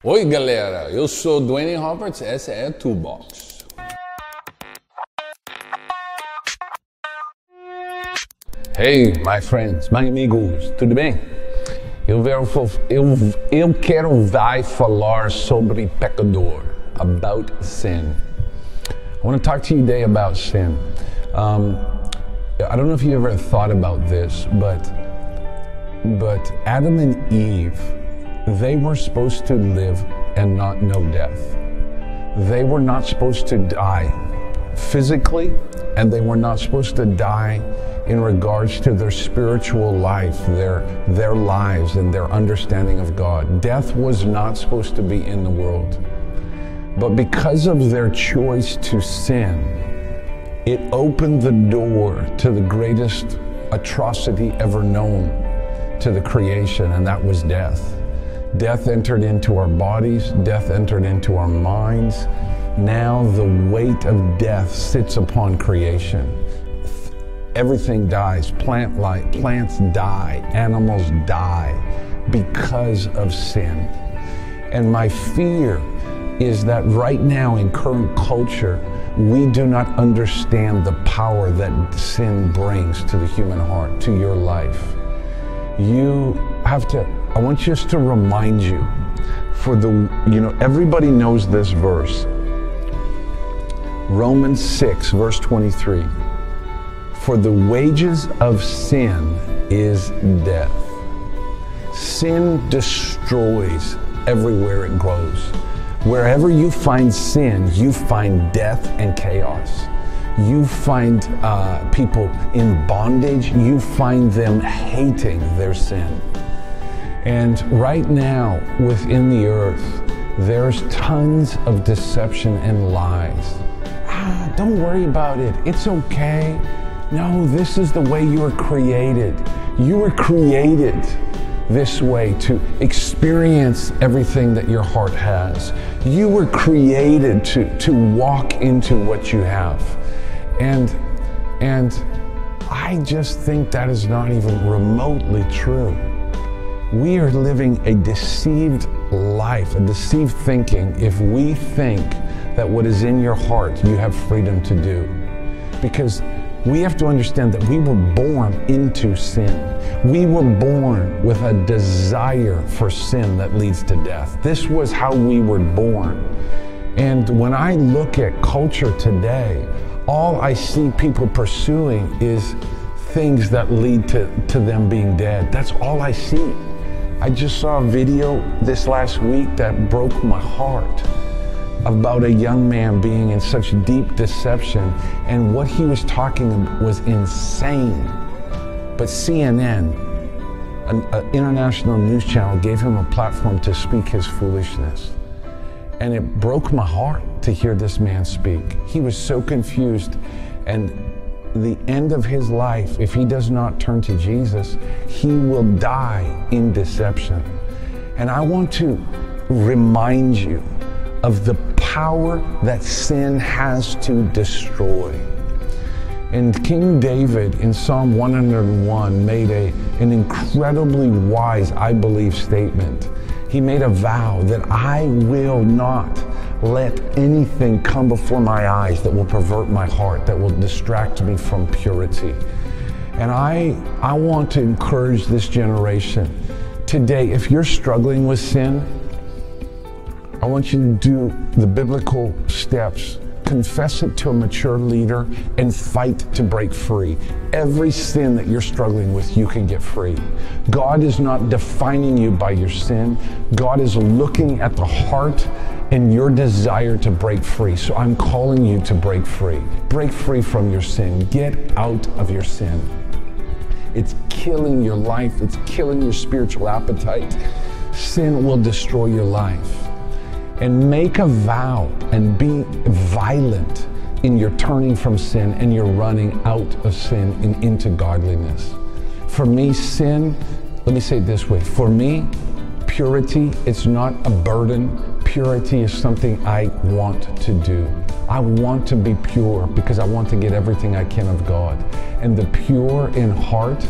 Oi galera, eu sou DWAYNE ROBERTS, essa é a Toolbox. Hey my friends, my amigos, tudo bem? Eu quero falar sobre pecador, about sin. I want to talk to you today about sin. I don't know if you ever thought about this, but Adam and Eve, they were supposed to live and not know death. They were not supposed to die physically, and they were not supposed to die in regards to their spiritual life, their lives and their understanding of God. Death was not supposed to be in the world. But because of their choice to sin, it opened the door to the greatest atrocity ever known to the creation, and that was death. Death entered into our bodies, death entered into our minds. Now the weight of death sits upon creation. Everything dies. Plants die, animals die because of sin. And my fear is that right now in current culture, we do not understand the power that sin brings to the human heart, to your life. I want just to remind you, everybody knows this verse. Romans 6, verse 23. For the wages of sin is death. Sin destroys everywhere it grows. Wherever you find sin, you find death and chaos. You find people in bondage. You find them hating their sin. And right now, within the earth, there's tons of deception and lies. Don't worry about it. It's okay. No, this is the way you were created. You were created this way to experience everything that your heart has. You were created to walk into what you have. And I just think that is not even remotely true. We are living a deceived life, a deceived thinking, if we think that what is in your heart you have freedom to do. Because we have to understand that we were born into sin. We were born with a desire for sin that leads to death. This was how we were born. And when I look at culture today, all I see people pursuing is things that lead to them being dead. That's all I see. I just saw a video this last week that broke my heart about a young man being in such deep deception, and what he was talking about was insane. But CNN, an international news channel, gave him a platform to speak his foolishness. And it broke my heart to hear this man speak. He was so confused, and the end of his life, if he does not turn to Jesus, he will die in deception. And I want to remind you of the power that sin has to destroy. And King David in Psalm 101 made an incredibly wise, I believe, statement. He made a vow that I will not let anything come before my eyes that will pervert my heart, that will distract me from purity. And I want to encourage this generation today, if you're struggling with sin, I want you to do the biblical steps. Confess it to a mature leader and fight to break free. Every sin that you're struggling with, you can get free. God is not defining you by your sin. God is looking at the heart and your desire to break free. So I'm calling you to break free. Break free from your sin. Get out of your sin. It's killing your life. It's killing your spiritual appetite. Sin will destroy your life. And make a vow and be violent in your turning from sin and your running out of sin and into godliness. For me, sin, let me say it this way. For me, purity, it's not a burden. Purity is something I want to do. I want to be pure because I want to get everything I can of God. And the pure in heart,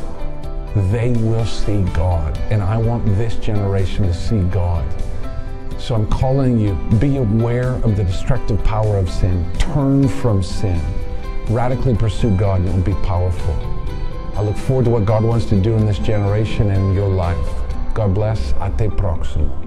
they will see God. And I want this generation to see God. So I'm calling you, be aware of the destructive power of sin. Turn from sin. Radically pursue God, and it will be powerful. I look forward to what God wants to do in this generation and in your life. God bless. Até próximo.